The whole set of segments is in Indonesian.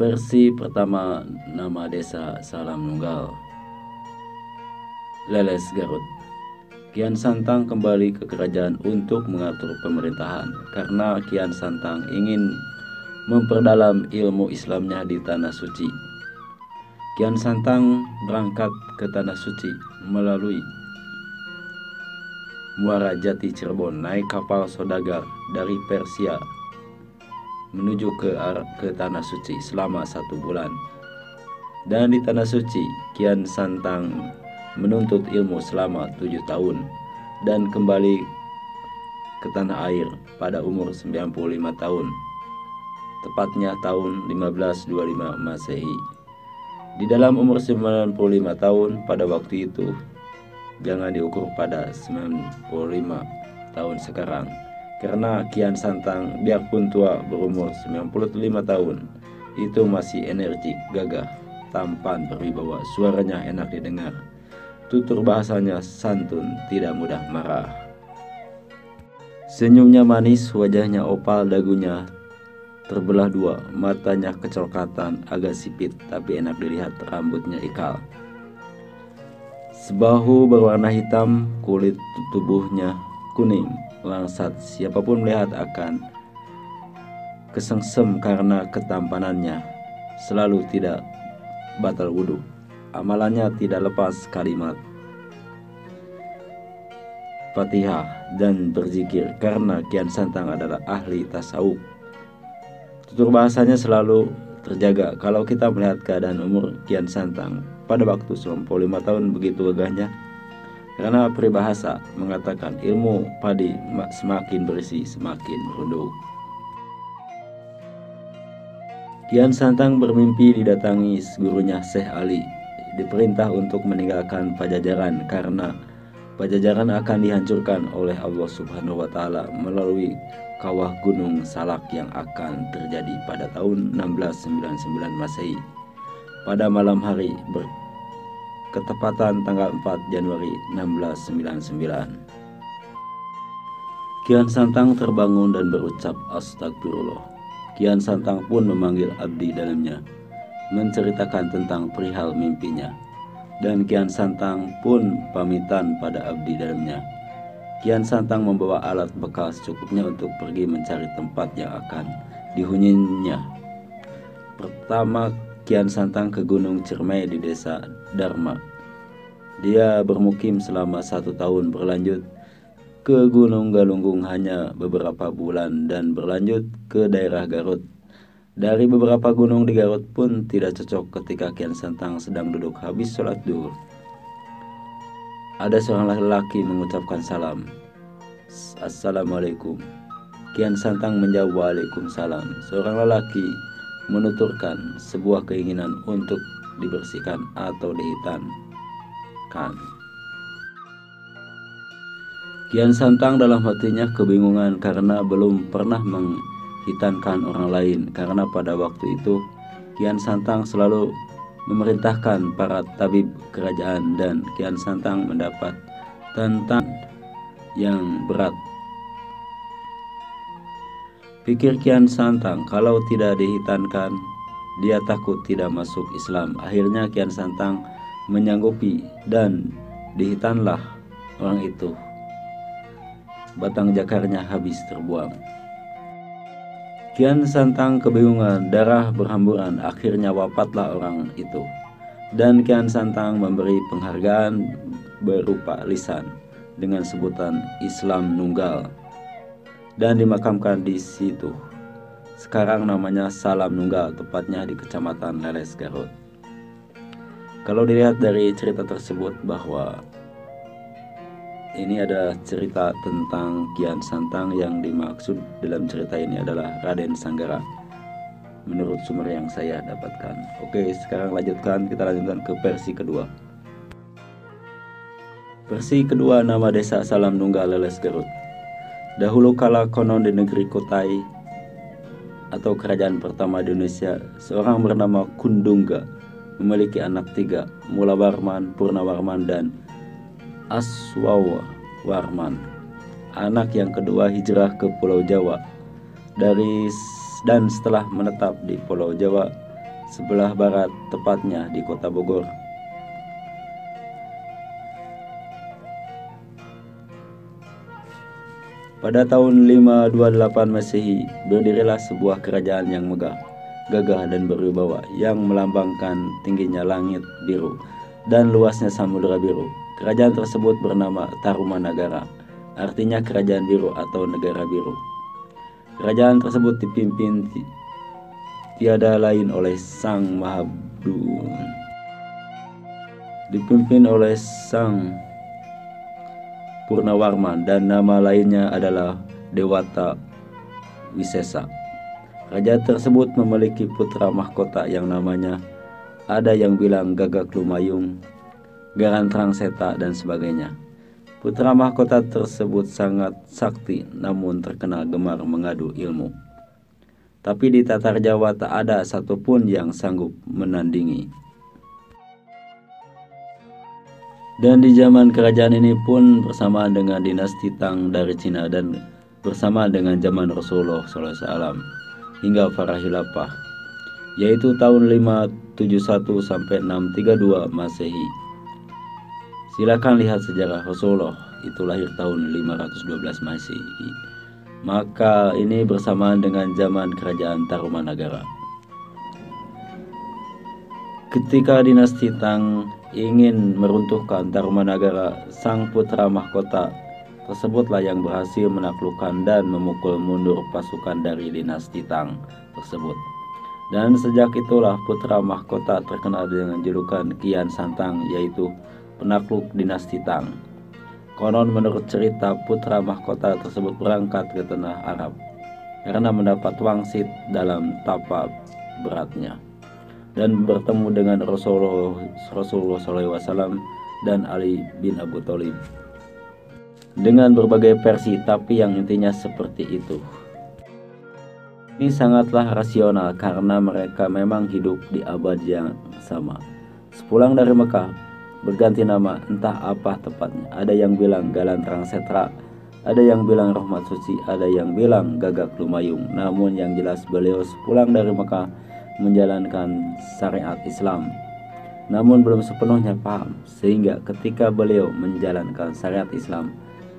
Versi pertama nama desa Salam Nunggal, Leles Garut. Kian Santang kembali ke kerajaan untuk mengatur pemerintahan karena Kian Santang ingin memperdalam ilmu Islamnya di Tanah Suci. Kian Santang berangkat ke Tanah Suci melalui Muara Jati Cirebon naik kapal saudagar dari Persia menuju ke Tanah Suci selama 1 bulan. Dan di Tanah Suci, Kian Santang menuntut ilmu selama 7 tahun dan kembali ke tanah air pada umur 95 tahun, tepatnya tahun 1525 Masehi. Di dalam umur 95 tahun pada waktu itu, jangan diukur pada 95 tahun sekarang, karena Kian Santang biarpun tua berumur 95 tahun, itu masih energik, gagah, tampan, berwibawa, suaranya enak didengar, tutur bahasanya santun, tidak mudah marah. Senyumnya manis, wajahnya opal, dagunya terbelah 2, matanya kecoklatan, agak sipit tapi enak dilihat, rambutnya ikal. Sebahu berwarna hitam, kulit tubuhnya kuning, langsat. Siapapun melihat akan kesengsem karena ketampanannya. Selalu tidak batal wudhu. Amalannya tidak lepas kalimat Fatihah dan berzikir karena Kian Santang adalah ahli tasawuf. Tutur bahasanya selalu terjaga. Kalau kita melihat keadaan umur Kian Santang pada waktu 95 tahun begitu gagahnya, karena peribahasa mengatakan ilmu padi semakin berisi semakin merunduk. Kian Santang bermimpi didatangi gurunya Syekh Ali, diperintah untuk meninggalkan Pajajaran karena Pajajaran akan dihancurkan oleh Allah Subhanahu wa Ta'ala melalui kawah Gunung Salak yang akan terjadi pada tahun 1699 Masehi pada malam hari berketepatan tanggal 4 Januari 1699. Kian Santang terbangun dan berucap astagfirullah. Kian Santang pun memanggil abdi dalamnya, menceritakan tentang perihal mimpinya, dan Kian Santang pun pamitan pada abdi dalamnya. Kian Santang membawa alat bekal secukupnya untuk pergi mencari tempat yang akan dihuninya. Pertama, Kian Santang ke Gunung Ciremai di desa Dharma. Dia bermukim selama 1 tahun, berlanjut ke Gunung Galunggung hanya beberapa bulan, dan berlanjut ke daerah Garut. Dari beberapa gunung di Garut pun tidak cocok ketika Kian Santang sedang duduk habis sholat duhur. Ada seorang laki-laki mengucapkan salam. Assalamualaikum. Kian Santang menjawab waalaikumsalam. Seorang lelaki menuturkan sebuah keinginan untuk dibersihkan atau dihitankan. Kian Santang dalam hatinya kebingungan karena belum pernah menghitankan orang lain, karena pada waktu itu Kian Santang selalu memerintahkan para tabib kerajaan, dan Kian Santang mendapat tantangan yang berat. Pikir Kian Santang, kalau tidak dihitankan, dia takut tidak masuk Islam. Akhirnya Kian Santang menyanggupi dan dihitanlah orang itu. Batang jakarnya habis terbuang. Kian Santang kebingungan, darah berhamburan, akhirnya wafatlah orang itu. Dan Kian Santang memberi penghargaan berupa lisan dengan sebutan Islam Nunggal dan dimakamkan di situ. Sekarang namanya Salam Nunggal, tepatnya di Kecamatan Leles, Garut. Kalau dilihat dari cerita tersebut bahwa ini ada cerita tentang Kian Santang, yang dimaksud dalam cerita ini adalah Raden Sanggara menurut sumber yang saya dapatkan. Oke, sekarang kita lanjutkan ke versi kedua. Versi kedua, nama desa Salam Nunggal, Leles, Garut. Dahulu kala konon di negeri Kotai atau kerajaan pertama di Indonesia, seorang bernama Kundungga memiliki anak 3, Mulawarman, Purnawarman, dan Aswawarman. Anak yang kedua hijrah ke Pulau Jawa dan setelah menetap di Pulau Jawa, sebelah barat, tepatnya di kota Bogor. Pada tahun 528 Masehi, berdirilah sebuah kerajaan yang megah, gagah dan berwibawa yang melambangkan tingginya langit biru dan luasnya samudera biru. Kerajaan tersebut bernama Tarumanagara, artinya kerajaan biru atau negara biru. Kerajaan tersebut tiada lain oleh dipimpin oleh Sang Purnawarman, dan nama lainnya adalah Dewata Wisesa. Raja tersebut memiliki putra mahkota yang namanya, ada yang bilang Gagak Lumayung, Garantrang Seta, dan sebagainya. Putra mahkota tersebut sangat sakti namun terkenal gemar mengadu ilmu. Tapi di Tatar Jawa tak ada satupun yang sanggup menandingi. Dan di zaman kerajaan ini pun bersamaan dengan dinasti Tang dari Cina dan bersamaan dengan zaman Rasulullah SAW hingga para khilafah, yaitu tahun 571 sampai 632 Masehi. Silakan lihat sejarah Rasulullah, itu lahir tahun 512 Masehi. Maka ini bersamaan dengan zaman kerajaan Tarumanagara. Ketika dinasti Tang ingin meruntuhkan Tarumanagara, sang putra mahkota tersebutlah yang berhasil menaklukkan dan memukul mundur pasukan dari dinasti Tang tersebut. Dan sejak itulah putra mahkota terkenal dengan julukan Kian Santang, yaitu penakluk dinasti Tang. Konon menurut cerita, putra mahkota tersebut berangkat ke tanah Arab karena mendapat wangsit dalam tapa beratnya, dan bertemu dengan Rasulullah SAW dan Ali bin Abi Thalib dengan berbagai versi, tapi yang intinya seperti itu. Ini sangatlah rasional karena mereka memang hidup di abad yang sama. Sepulang dari Mekah, berganti nama entah apa tepatnya. Ada yang bilang Galantrang Setra, ada yang bilang Rahmat Suci, ada yang bilang Gagak Lumayung. Namun yang jelas beliau sepulang dari Mekah menjalankan syariat Islam, namun belum sepenuhnya paham, sehingga ketika beliau menjalankan syariat Islam,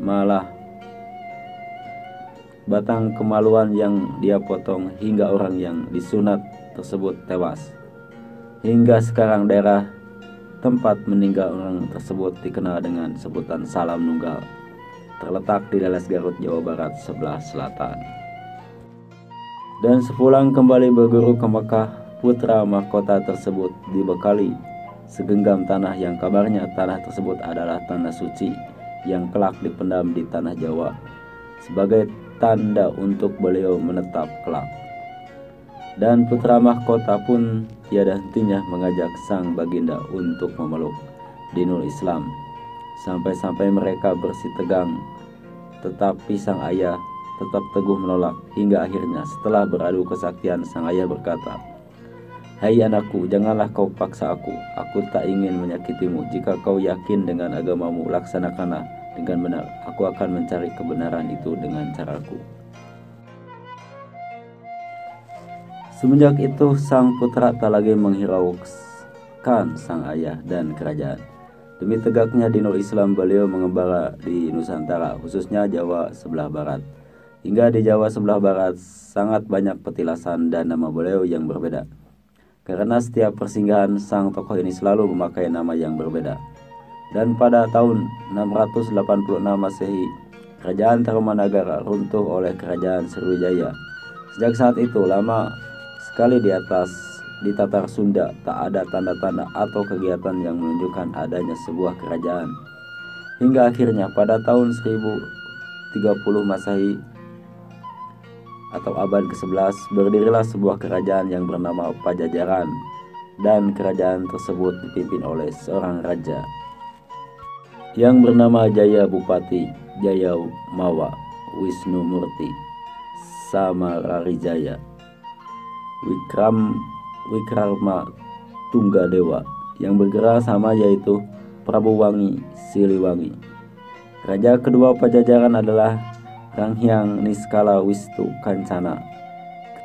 malah batang kemaluan yang dia potong hingga orang yang disunat tersebut tewas. Hingga sekarang daerah tempat meninggal orang tersebut dikenal dengan sebutan Salam Nunggal, terletak di Leles Garut, Jawa Barat sebelah selatan. Dan sepulang kembali berguru ke Mekah, putra mahkota tersebut dibekali segenggam tanah yang kabarnya tanah tersebut adalah tanah suci yang kelak dipendam di tanah Jawa sebagai tanda untuk beliau menetap kelak. Dan putra mahkota pun tiada hentinya mengajak sang baginda untuk memeluk dinul Islam, sampai-sampai mereka bersih tegang, tetapi sang ayah tetap teguh menolak, hingga akhirnya setelah beradu kesaktian sang ayah berkata, "Hai anakku, janganlah kau paksa aku tak ingin menyakitimu. Jika kau yakin dengan agamamu, laksanakanlah dengan benar. Aku akan mencari kebenaran itu dengan caraku." Semenjak itu sang putra tak lagi menghiraukan sang ayah dan kerajaan. Demi tegaknya dinul Islam, beliau mengembara di Nusantara, khususnya Jawa sebelah barat. Hingga di Jawa sebelah barat sangat banyak petilasan dan nama beliau yang berbeda, karena setiap persinggahan sang tokoh ini selalu memakai nama yang berbeda. Dan pada tahun 686 Masehi, kerajaan Tarumanagara runtuh oleh kerajaan Sriwijaya. Sejak saat itu lama sekali di Tatar Sunda tak ada tanda-tanda atau kegiatan yang menunjukkan adanya sebuah kerajaan. Hingga akhirnya pada tahun 1030 Masehi atau abad ke-11 berdirilah sebuah kerajaan yang bernama Pajajaran, dan kerajaan tersebut dipimpin oleh seorang raja yang bernama Jaya Bupati Jaya Mawa Wisnu Murti Samararijaya Wikrama Tunggadewa yang bergerak sama, yaitu Prabu Wangi Siliwangi. Raja kedua Pajajaran adalah Ranghyang Niskala Wistu Kancana,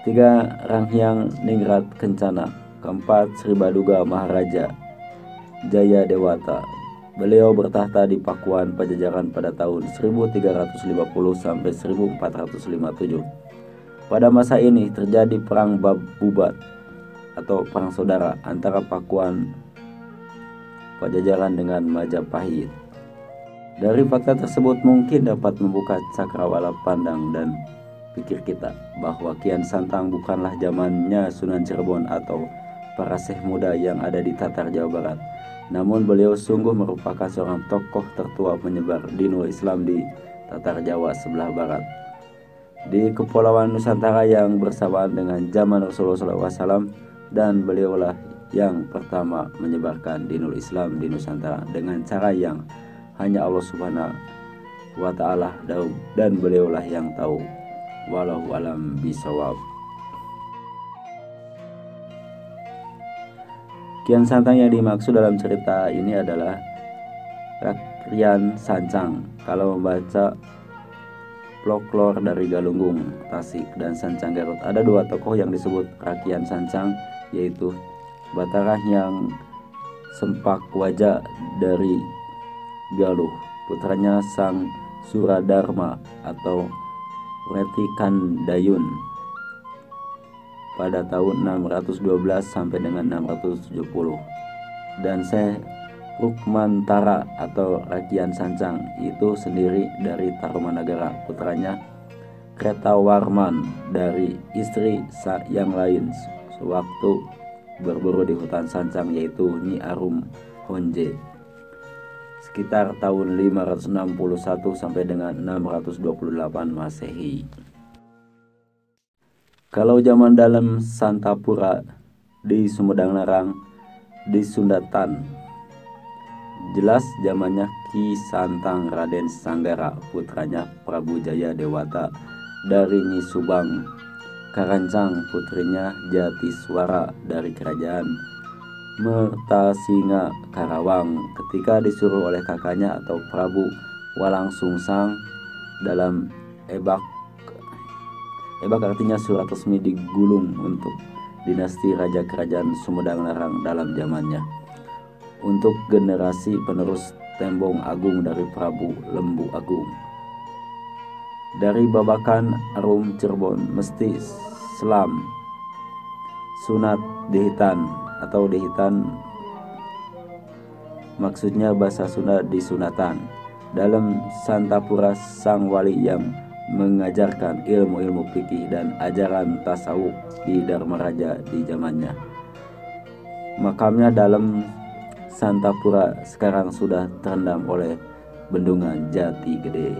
ketiga Ranghyang Ningrat Kencana keempat Sri Baduga Maharaja Jaya Dewata. Beliau bertahta di Pakuan Pajajaran pada tahun 1350 sampai 1457. Pada masa ini terjadi perang Bubat atau perang saudara antara Pakuan Pajajaran dengan Majapahit. Dari fakta tersebut mungkin dapat membuka cakrawala pandang dan pikir kita bahwa Kian Santang bukanlah zamannya Sunan Cirebon atau para syekh muda yang ada di Tatar Jawa Barat. Namun beliau sungguh merupakan seorang tokoh tertua penyebar dinul Islam di Tatar Jawa sebelah barat, di Kepulauan Nusantara yang bersamaan dengan zaman Rasulullah SAW, dan beliaulah yang pertama menyebarkan dinul Islam di Nusantara dengan cara yang hanya Allah Subhanahu wa Ta'ala dan beliaulah yang tahu. Wallahu alam bisawab. Kian Santang yang dimaksud dalam cerita ini adalah Rakyat Sancang. Kalau membaca folklore dari Galunggung, Tasik, dan Sancang Garut, ada dua tokoh yang disebut Rakyat Sancang, yaitu Batarah yang Sempak Wajah dari Galuh, putranya Sang Suradharma atau Retikandayun pada tahun 612 sampai dengan 670, dan Syekh Rukmantara atau Rakyat Sancang itu sendiri dari Tarumanagara, putranya Kretawarman dari istri yang lain sewaktu berburu di hutan Sancang, yaitu Nyi Arum Honje, sekitar tahun 561 sampai dengan 628 Masehi. Kalau zaman dalam Santapura di Sumedang Larang di Sundatan, jelas zamannya Ki Santang Raden Sanggara, putranya Prabu Jaya Dewata dari Nyi Subang Karancang, putrinya Jatiswara dari kerajaan Mertasinga Karawang, ketika disuruh oleh kakaknya atau Prabu Walang Sungsang dalam ebak artinya surat resmi digulung untuk dinasti raja kerajaan Sumedang Larang dalam zamannya, untuk generasi penerus Tembong Agung dari Prabu Lembu Agung. Dari Babakan Arum Cirebon mesti selam sunat dihitan atau dihitan, maksudnya bahasa Sunda disunatan. Dalam Santapura sang wali yang mengajarkan ilmu-ilmu fikih dan ajaran tasawuf di Dharma Raja di zamannya. Makamnya dalam Santapura sekarang sudah terendam oleh bendungan Jati Gede.